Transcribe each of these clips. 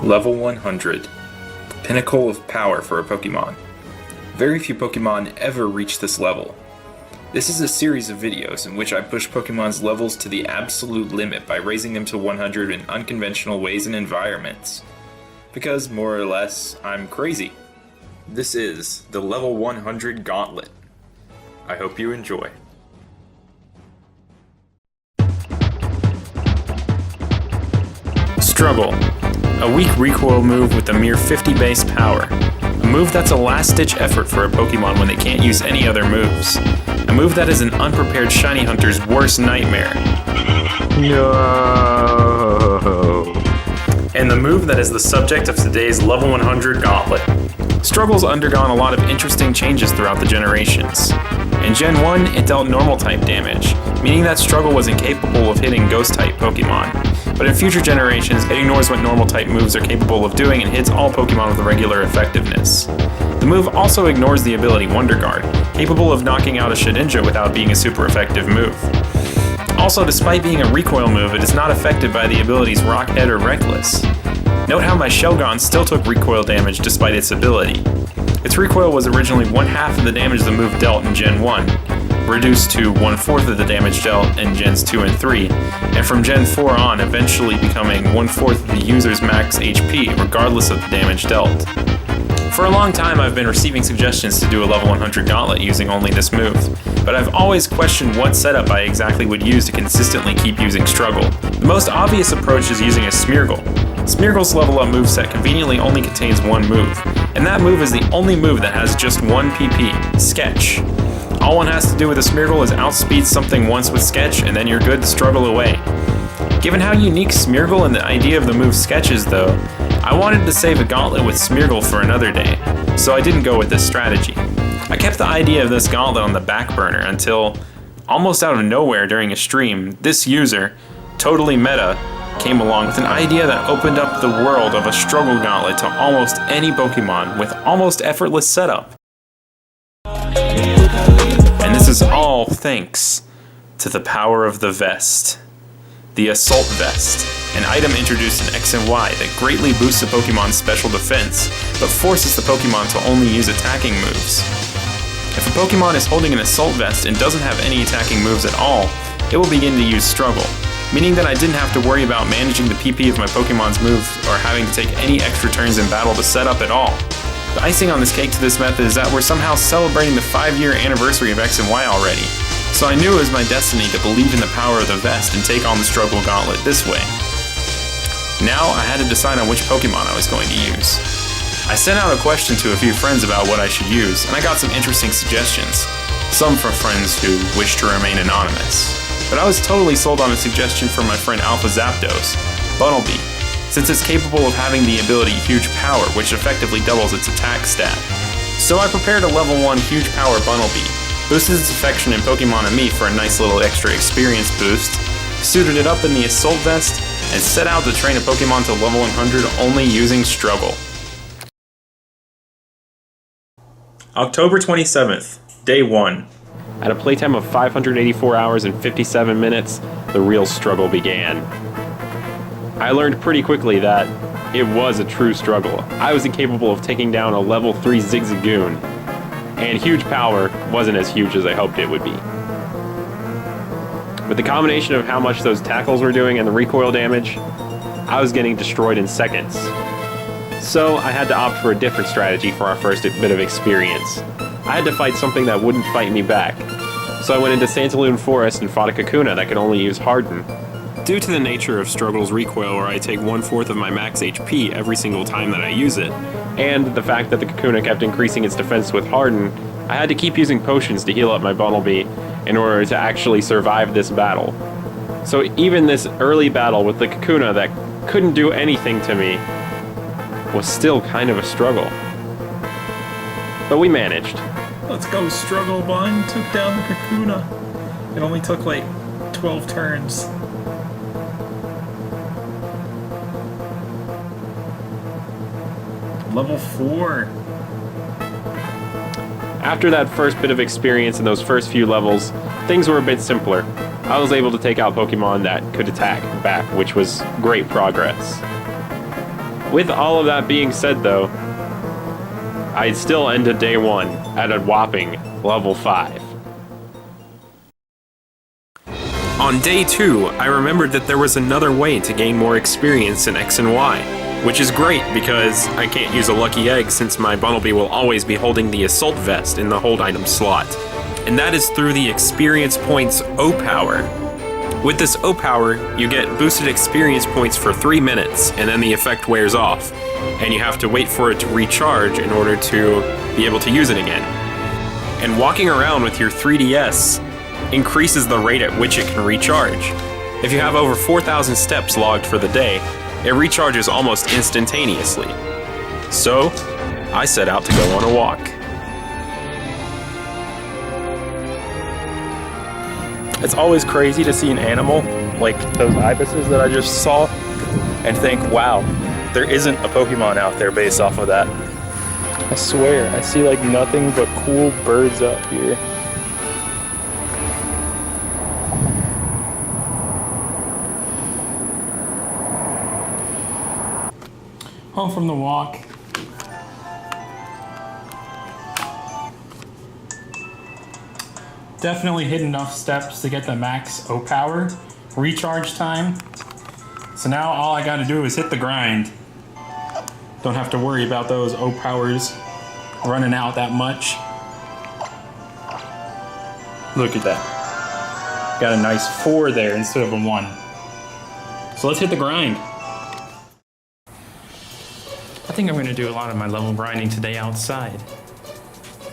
Level 100. Pinnacle of power for a Pokemon. Very few Pokemon ever reach this level. This is a series of videos in which I push Pokemon's levels to the absolute limit by raising them to 100 in unconventional ways and environments. Because, more or less, I'm crazy. This is the Level 100 Gauntlet. I hope you enjoy. Struggle. A weak recoil move with a mere 50 base power. A move that's a last-ditch effort for a Pokemon when they can't use any other moves. A move that is an unprepared shiny hunter's worst nightmare. No. And the move that is the subject of today's Level 100 Gauntlet. Struggle's undergone a lot of interesting changes throughout the generations. In Gen 1, it dealt normal-type damage, meaning that Struggle was incapable of hitting Ghost-type Pokemon. But in future generations, it ignores what normal-type moves are capable of doing and hits all Pokemon with regular effectiveness. The move also ignores the ability Wonder Guard, capable of knocking out a Shedinja without being a super effective move. Also, despite being a recoil move, it is not affected by the abilities Rock Head or Reckless. Note how my Shelgon still took recoil damage despite its ability. Its recoil was originally 1/2 of the damage the move dealt in Gen 1, reduced to 1/4 of the damage dealt in Gens 2 and 3, and from Gen 4 on eventually becoming 1/4 of the user's max HP regardless of the damage dealt. For a long time I've been receiving suggestions to do a level 100 Gauntlet using only this move, but I've always questioned what setup I exactly would use to consistently keep using Struggle. The most obvious approach is using a Smeargle. Smeargle's level up moveset conveniently only contains one move, and that move is the only move that has just one PP, Sketch. All one has to do with a Smeargle is outspeed something once with Sketch, and then you're good to struggle away. Given how unique Smeargle and the idea of the move Sketch is though, I wanted to save a Gauntlet with Smeargle for another day, so I didn't go with this strategy. I kept the idea of this Gauntlet on the back burner until, almost out of nowhere during a stream, this user, totally meta, came along with an idea that opened up the world of a Struggle Gauntlet to almost any Pokemon with almost effortless setup. And this is all thanks to the power of the vest. The Assault Vest, an item introduced in X and Y that greatly boosts a Pokemon's special defense, but forces the Pokemon to only use attacking moves. If a Pokemon is holding an Assault Vest and doesn't have any attacking moves at all, it will begin to use Struggle, meaning that I didn't have to worry about managing the PP of my Pokemon's moves or having to take any extra turns in battle to set up at all. The icing on this cake to this method is that we're somehow celebrating the 5-year anniversary of X and Y already, so I knew it was my destiny to believe in the power of the vest and take on the Struggle Gauntlet this way. Now I had to decide on which Pokemon I was going to use. I sent out a question to a few friends about what I should use, and I got some interesting suggestions, some from friends who wish to remain anonymous. But I was totally sold on a suggestion from my friend Alpha Zapdos, Bunnelby, since it's capable of having the ability Huge Power, which effectively doubles its attack stat. So I prepared a level 1 Huge Power Bunnelby, boosted its affection and Pokemon and me for a nice little extra experience boost, suited it up in the Assault Vest, and set out to train a Pokemon to level 100 only using Struggle. October 27th, Day 1. At a playtime of 584 hours and 57 minutes, the real struggle began. I learned pretty quickly that it was a true struggle. I was incapable of taking down a level 3 Zigzagoon, and Huge Power wasn't as huge as I hoped it would be. With the combination of how much those tackles were doing and the recoil damage, I was getting destroyed in seconds. So I had to opt for a different strategy for our first bit of experience. I had to fight something that wouldn't fight me back. So I went into Santaloon Forest and fought a Kakuna that could only use Harden. Due to the nature of Struggle's recoil where I take 1/4 of my max HP every single time that I use it, and the fact that the Kakuna kept increasing its defense with Harden, I had to keep using potions to heal up my Bunnelby in order to actually survive this battle. So even this early battle with the Kakuna that couldn't do anything to me was still kind of a struggle. But we managed. Let's go, Struggle Bun. Took down the Kakuna. It only took like 12 turns. Level 4. After that first bit of experience in those first few levels, things were a bit simpler. I was able to take out Pokemon that could attack back, which was great progress. With all of that being said, though, I still ended day 1 at a whopping level 5. On day 2, I remembered that there was another way to gain more experience in X and Y, which is great because I can't use a lucky egg since my Bunnelby will always be holding the assault vest in the hold item slot. And that is through the experience points O power. With this O power, you get boosted experience points for 3 minutes, and then the effect wears off, and you have to wait for it to recharge in order to be able to use it again. And walking around with your 3DS increases the rate at which it can recharge. If you have over 4,000 steps logged for the day, it recharges almost instantaneously. So, I set out to go on a walk. It's always crazy to see an animal, like those ibises that I just saw, and think, wow, there isn't a Pokemon out there based off of that. I swear, I see like nothing but cool birds up here. Home from the walk. Definitely hit enough steps to get the max O power recharge time. So now all I gotta do is hit the grind. Don't have to worry about those O powers running out that much. Look at that. Got a nice 4 there instead of a 1. So let's hit the grind. I think I'm going to do a lot of my level grinding today outside.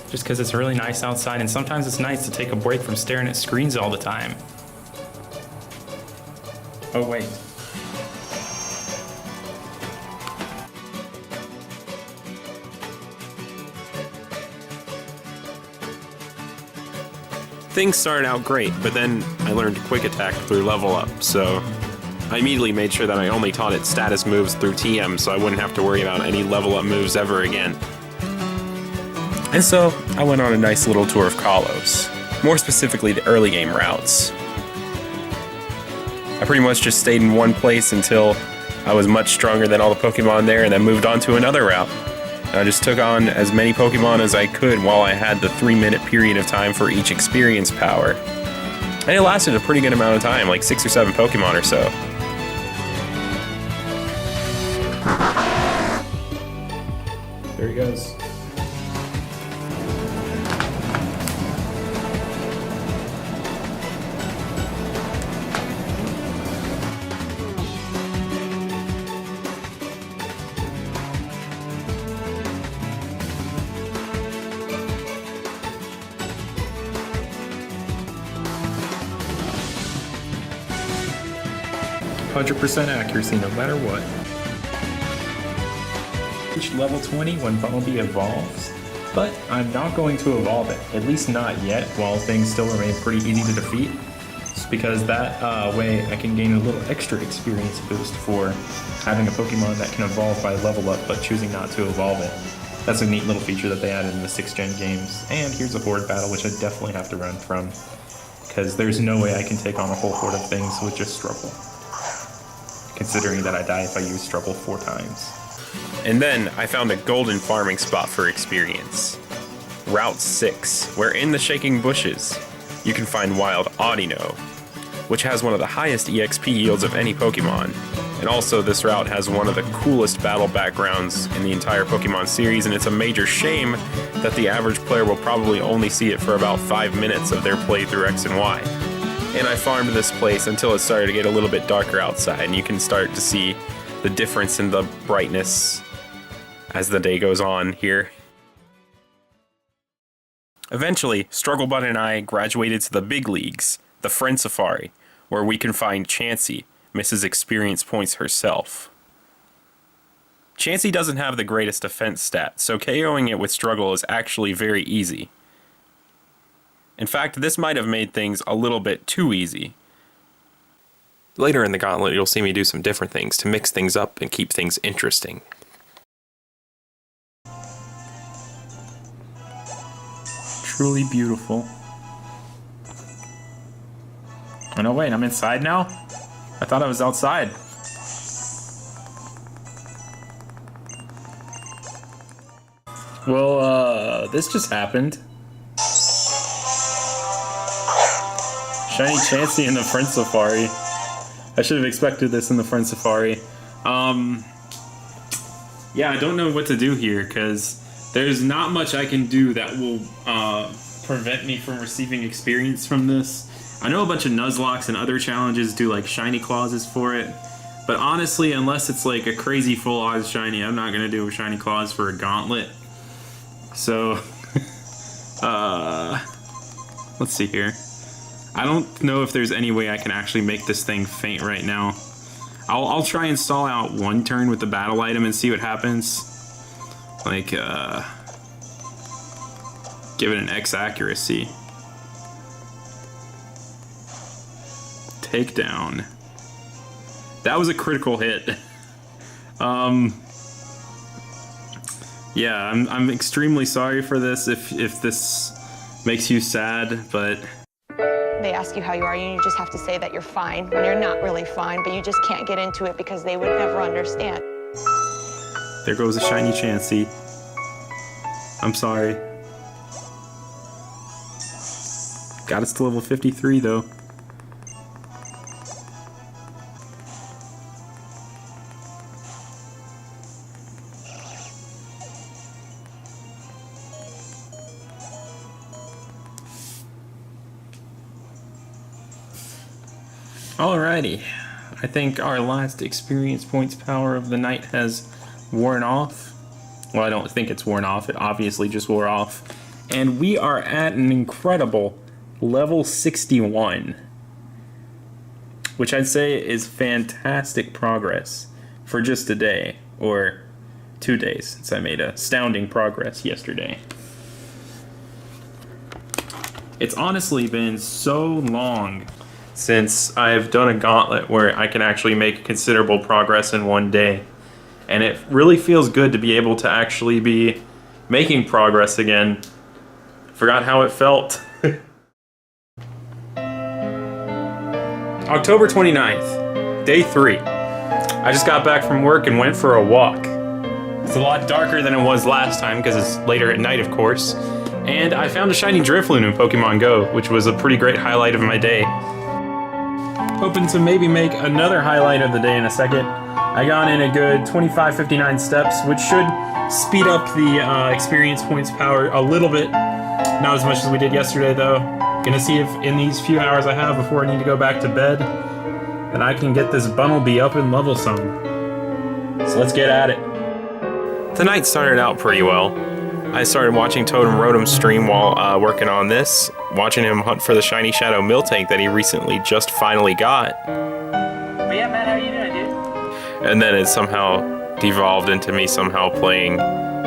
Just because it's really nice outside, and sometimes it's nice to take a break from staring at screens all the time. Oh wait. Things started out great, but then I learned Quick Attack through Level Up, so I immediately made sure that I only taught it status moves through TM so I wouldn't have to worry about any level up moves ever again. And so, I went on a nice little tour of Kalos, more specifically the early game routes. I pretty much just stayed in one place until I was much stronger than all the Pokemon there and then moved on to another route. And I just took on as many Pokemon as I could while I had the 3-minute period of time for each experience power. And it lasted a pretty good amount of time, like 6 or 7 Pokemon or so. There he goes. %100% accuracy no matter what. Reach level 20 when Bunnelby evolves, but I'm not going to evolve it, at least not yet, while things still remain pretty easy to defeat, just because that way I can gain a little extra experience boost for having a Pokemon that can evolve by level up but choosing not to evolve it. That's a neat little feature that they added in the 6th gen games. And here's a horde battle, which I definitely have to run from, because there's no way I can take on a whole horde of things with just Struggle, considering that I die if I use Struggle 4 times. And then I found a golden farming spot for experience. Route 6, where in the Shaking Bushes, you can find Wild Audino, which has one of the highest EXP yields of any Pokemon. And also this route has one of the coolest battle backgrounds in the entire Pokemon series, and it's a major shame that the average player will probably only see it for about 5 minutes of their playthrough X and Y. And I farmed this place until it started to get a little bit darker outside, and you can start to see the difference in the brightness as the day goes on here. Eventually, Strugglebot and I graduated to the big leagues, the Friend Safari, where we can find Chansey, Mrs. Experience Points herself. Chansey doesn't have the greatest defense stat, so KOing it with Struggle is actually very easy. In fact, this might have made things a little bit too easy. Later in the Gauntlet, you'll see me do some different things to mix things up and keep things interesting. Truly beautiful. Oh no, wait, I'm inside now? I thought I was outside. Well, this just happened. Shiny Chansey in the Friend Safari. I should have expected this in the Friend Safari. Yeah, I don't know what to do here, because there's not much I can do that will prevent me from receiving experience from this. I know a bunch of Nuzlockes and other challenges do like shiny clauses for it, but honestly, unless it's like a crazy full odds shiny, I'm not gonna do a shiny clause for a Gauntlet. So, let's see here. I don't know if there's any way I can actually make this thing faint right now. I'll try and stall out one turn with the battle item and see what happens. Like, give it an X accuracy. Takedown. That was a critical hit. Yeah, I'm extremely sorry for this if this makes you sad, but They ask you how you are, and you just have to say that you're fine when you're not really fine, but you just can't get into it because they would never understand. there goes a shiny Chansey. I'm sorry. Got us to level 53 though. Alrighty, I think our last experience points power of the night has worn off. Well, I don't think it's worn off, it obviously just wore off. And we are at an incredible level 61, which I'd say is fantastic progress for just a day, or 2 days, since I made astounding progress yesterday. It's honestly been so long since I've done a Gauntlet where I can actually make considerable progress in 1 day. And it really feels good to be able to actually be making progress again. Forgot how it felt. October 29th, day 3. I just got back from work and went for a walk. It's a lot darker than it was last time because it's later at night, of course. And I found a shiny Drifloon in Pokemon Go, which was a pretty great highlight of my day. Hoping to maybe make another highlight of the day in a second. I got in a good 25-59 steps, which should speed up the experience points power a little bit. Not as much as we did yesterday, though. Gonna see if in these few hours I have before I need to go back to bed, then I can get this Bunnelby up in level some. So let's get at it. The night started out pretty well. I started watching Totem Rotom's stream while working on this, watching him hunt for the shiny Shadow Miltank that he recently just finally got. But yeah, Matt, how you doing, dude? And then it somehow devolved into me somehow playing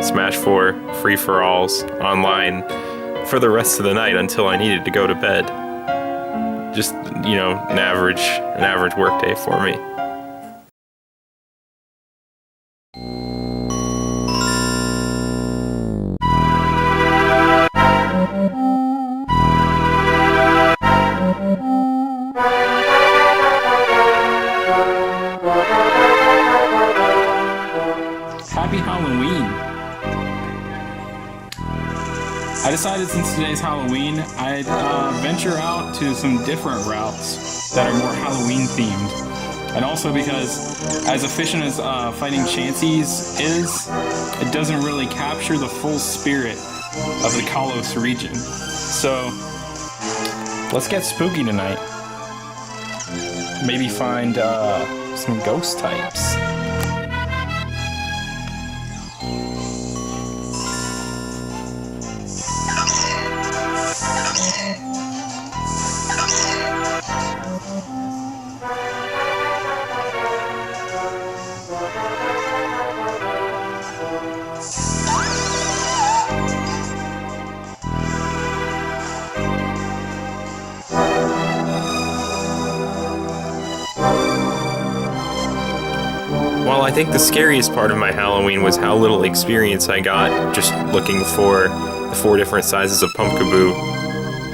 Smash 4 free-for-alls online for the rest of the night until I needed to go to bed. Just, you know, an average work day for me. Happy Halloween! I decided since today's Halloween, I'd venture out to some different routes that are more Halloween themed. And also because, as efficient as fighting Chanseys is, it doesn't really capture the full spirit of the Kalos region. So, let's get spooky tonight. Maybe find some ghost types. While I think the scariest part of my Halloween was how little experience I got just looking for the 4 different sizes of Pumpkaboo,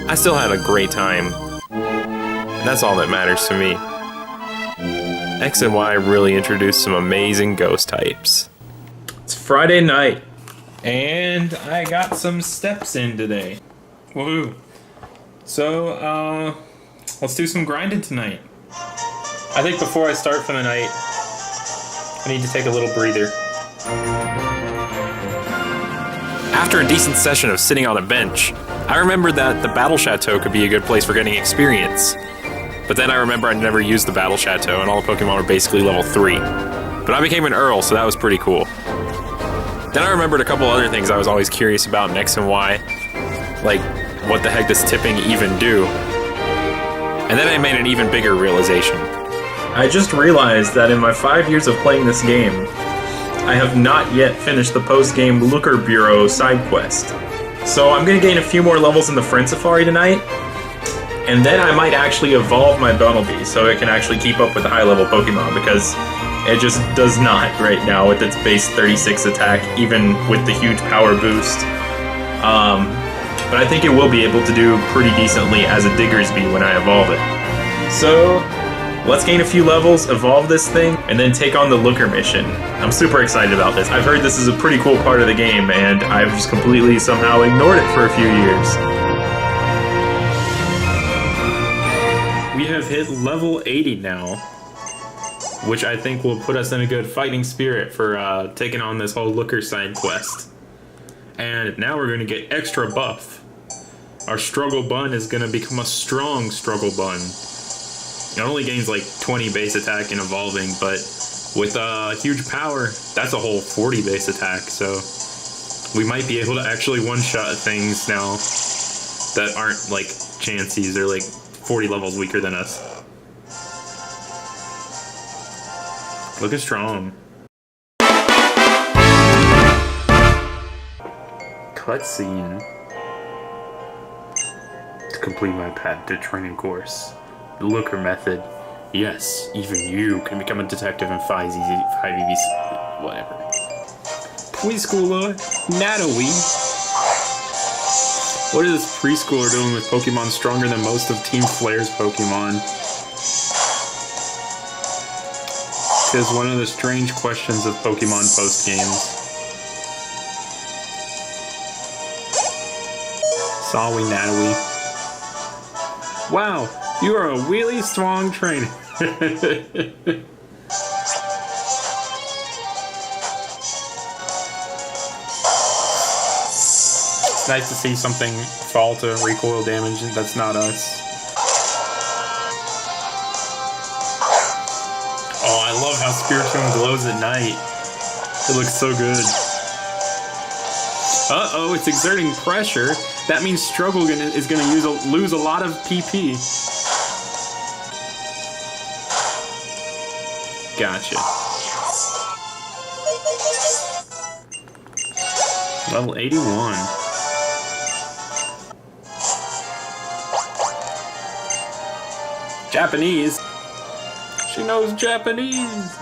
I still had a great time. And that's all that matters to me. X and Y really introduced some amazing ghost types. It's Friday night. And I got some steps in today. Woohoo. So, let's do some grinding tonight. I think before I start for the night, I need to take a little breather. After a decent session of sitting on a bench, I remembered that the Battle Chateau could be a good place for getting experience. But then I remember I never used the Battle Chateau and all the Pokemon were basically level 3. But I became an Earl, so that was pretty cool. Then I remembered a couple other things I was always curious about in X and Y. Like, what the heck does tipping even do? And then I made an even bigger realization. I just realized that in my 5 years of playing this game, I have not yet finished the post-game Looker Bureau side quest. So I'm going to gain a few more levels in the Friend Safari tonight, and then I might actually evolve my Bunnelby so it can actually keep up with the high-level Pokemon, because it just does not right now with its base 36 attack, even with the huge power boost. But I think it will be able to do pretty decently as a Diggersby when I evolve it. So let's gain a few levels, evolve this thing, and then take on the Looker mission. I'm super excited about this. I've heard this is a pretty cool part of the game, and I've just completely somehow ignored it for a few years. We have hit level 80 now, which I think will put us in a good fighting spirit for taking on this whole Looker side quest. And now we're going to get extra buff. Our Struggle Bun is going to become a strong Struggle Bun. It only gains like 20 base attack in evolving, but with huge power, that's a whole 40 base attack, so we might be able to actually one-shot things now that aren't like Chanseys. They're like 40 levels weaker than us. Looking strong. Cutscene. To complete my path to training course. The Looker method. Yes, even you can become a detective in 5EV, whatever. Preschooler Natalie. What is this preschooler doing with Pokemon stronger than most of Team Flare's Pokemon? Is one of the strange questions of Pokemon post-games. Sorry, Natalie. Wow, you are a really strong trainer. It's nice to see something fall to recoil damage that's not us. Oh, I love how Spiritomb glows at night. It looks so good. Uh-oh, it's exerting pressure. That means Struggle is going to lose a lot of PP. Gotcha. Level 81. Japanese. She knows Japanese.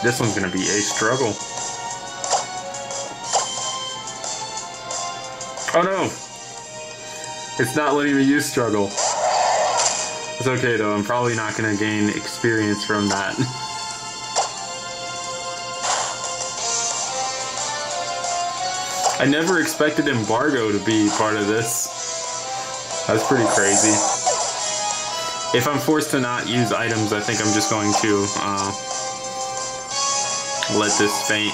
This one's gonna be a struggle. Oh no! It's not letting me use struggle. It's okay though, I'm probably not gonna gain experience from that. I never expected embargo to be part of this. That's pretty crazy. If I'm forced to not use items, I think I'm just going to let this faint.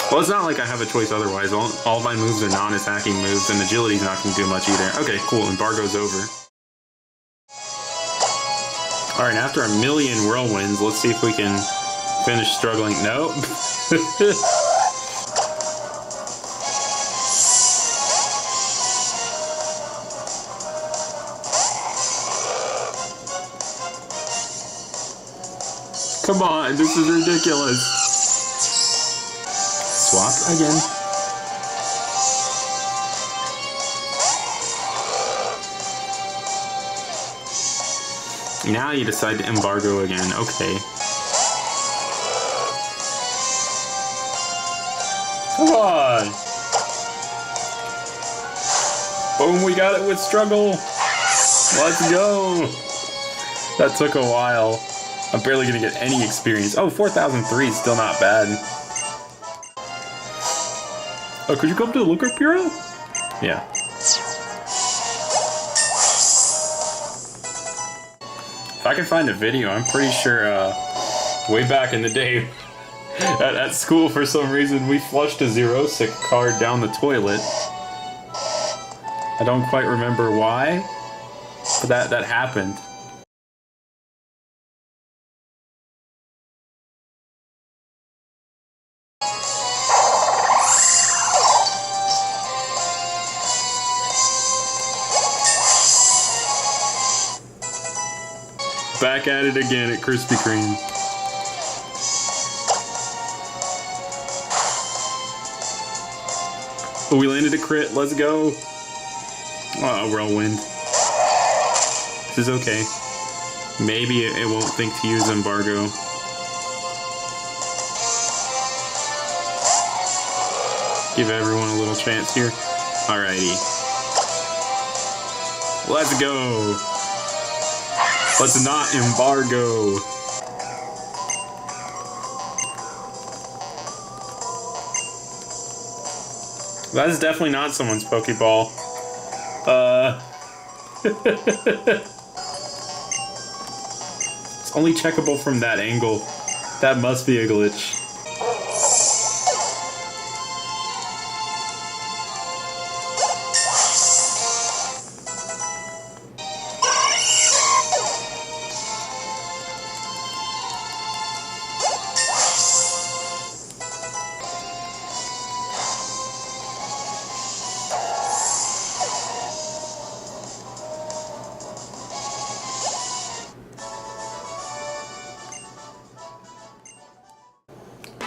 Well, it's not like I have a choice otherwise. All of my moves are non-attacking moves, and agility's not going to do much either. Okay, cool. Embargo's over. Alright, after a million whirlwinds, let's see if we can finish struggling. Nope. Come on, this is ridiculous. Swap again. Now you decide to embargo again. Okay. Come on. Boom, we got it with struggle. Let's go! That took a while. I'm barely gonna get any experience. Oh, 4003 is still not bad. Oh, could you come to the lookup bureau? Yeah. If I can find a video, I'm pretty sure way back in the day at school, for some reason, we flushed a Zero-Sick card down the toilet. I don't quite remember why, but that happened. Back at it again at Krispy Kreme. Oh, we landed a crit. Let's go. Oh, whirlwind. This is okay. Maybe it won't think to use embargo. Give everyone a little chance here. Alrighty. Let's go. Let's not embargo. That is definitely not someone's Pokeball. It's only checkable from that angle. That must be a glitch.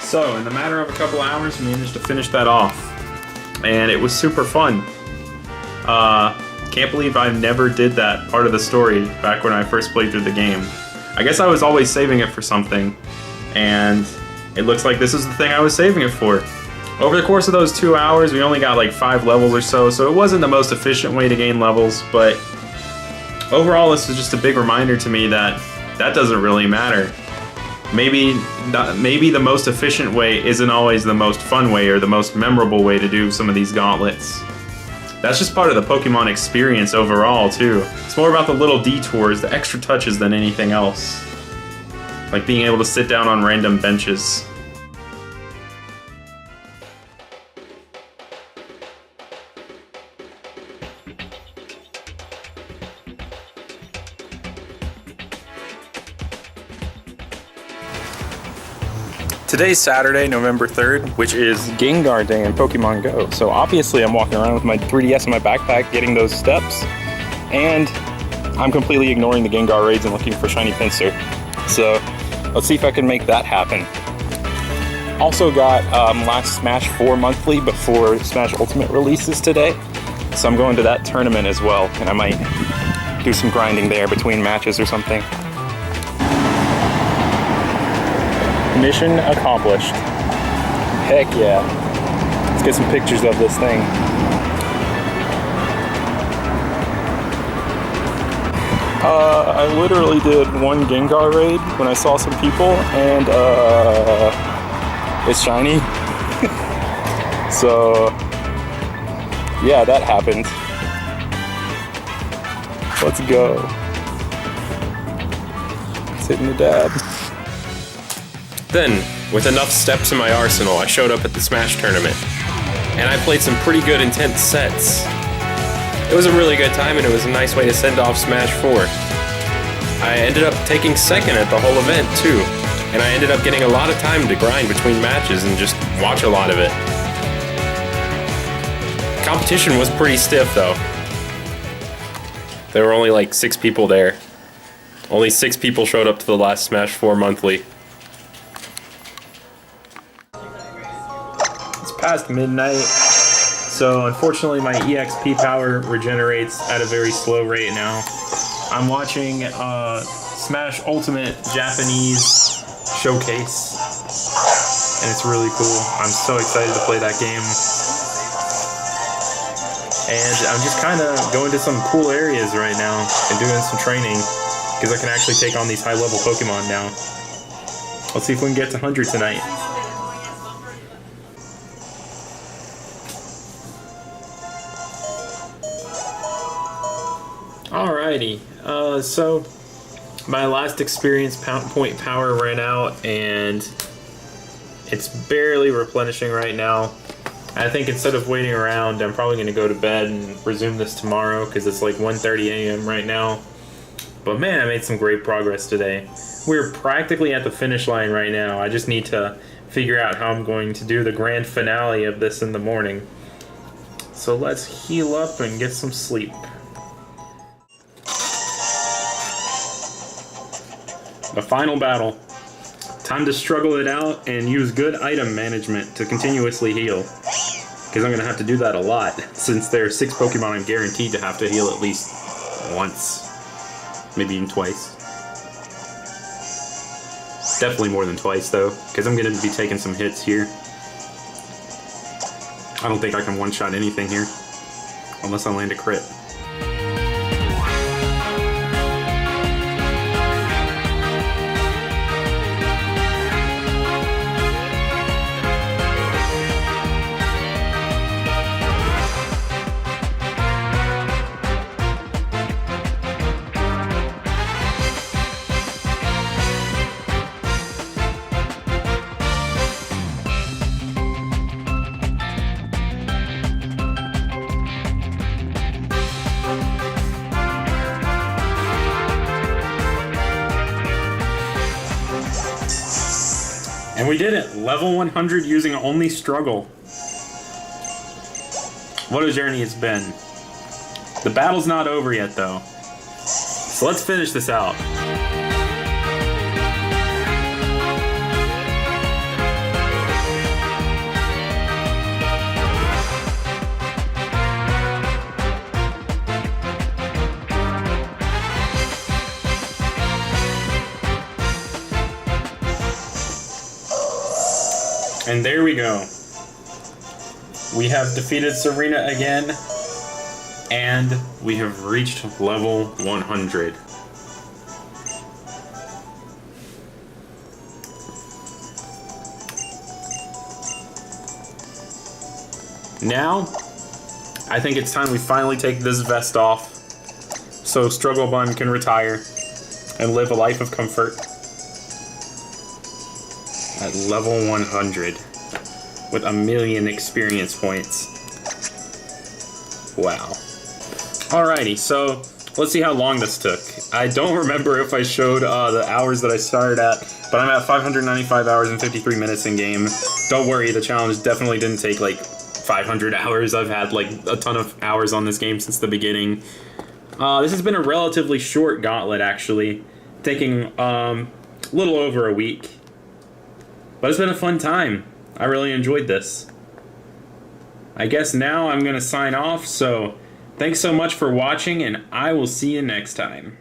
So, in the matter of a couple hours, we managed to finish that off. And it was super fun. Can't believe I never did that part of the story back when I first played through the game. I guess I was always saving it for something. And it looks like this is the thing I was saving it for. Over the course of those 2 hours, we only got like 5 levels or so it wasn't the most efficient way to gain levels, but overall this is just a big reminder to me that that doesn't really matter. Maybe the most efficient way isn't always the most fun way or the most memorable way to do some of these gauntlets. That's just part of the Pokemon experience overall, too. It's more about the little detours, the extra touches than anything else. Like being able to sit down on random benches. Today's Saturday, November 3rd, which is Gengar Day in Pokemon Go. So obviously I'm walking around with my 3DS in my backpack getting those steps, and I'm completely ignoring the Gengar raids and looking for Shiny Pinsir. So let's see if I can make that happen. Also got last Smash 4 monthly before Smash Ultimate releases today. So I'm going to that tournament as well, and I might do some grinding there between matches or something. Mission accomplished. Heck yeah. Let's get some pictures of this thing. I literally did one Gengar raid when I saw some people, and it's shiny. So yeah, that happened. Let's go. It's hitting the dab. Then, with enough steps in my arsenal, I showed up at the Smash tournament, and I played some pretty good intense sets. It was a really good time, and it was a nice way to send off Smash 4. I ended up taking second at the whole event, too, and I ended up getting a lot of time to grind between matches and just watch a lot of it. Competition was pretty stiff, though. There were only like 6 people there. Only 6 people showed up to the last Smash 4 monthly. Past midnight, so unfortunately my EXP power regenerates at a very slow rate now. I'm watching Smash Ultimate Japanese Showcase, and it's really cool. I'm so excited to play that game. And I'm just kind of going to some cool areas right now and doing some training because I can actually take on these high-level Pokemon now. Let's see if we can get to 100 tonight. Alrighty, so my last experience point power ran out and it's barely replenishing right now. I think instead of waiting around, I'm probably going to go to bed and resume this tomorrow because it's like 1:30 a.m. right now. But man, I made some great progress today. We're practically at the finish line right now. I just need to figure out how I'm going to do the grand finale of this in the morning. So let's heal up and get some sleep. The final battle. Time to struggle it out and use good item management to continuously heal. Because I'm going to have to do that a lot, since there are 6 Pokemon I'm guaranteed to have to heal at least once. Maybe even twice. Definitely more than twice, though, because I'm going to be taking some hits here. I don't think I can one-shot anything here, unless I land a crit. And we did it! Level 100 using only struggle. What a journey it's been. The battle's not over yet, though. So let's finish this out. And there we go. We have defeated Serena again, and we have reached level 100. Now, I think it's time we finally take this vest off so Struggle Bun can retire and live a life of comfort. At level 100 with 1,000,000 experience points. Wow. Alrighty, so let's see how long this took. I don't remember if I showed the hours that I started at, but I'm at 595 hours and 53 minutes in game. Don't worry, the challenge definitely didn't take like 500 hours. I've had like a ton of hours on this game since the beginning. This has been a relatively short gauntlet, actually, taking a little over a week. But it's been a fun time. I really enjoyed this. I guess now I'm going to sign off, so thanks so much for watching, and I will see you next time.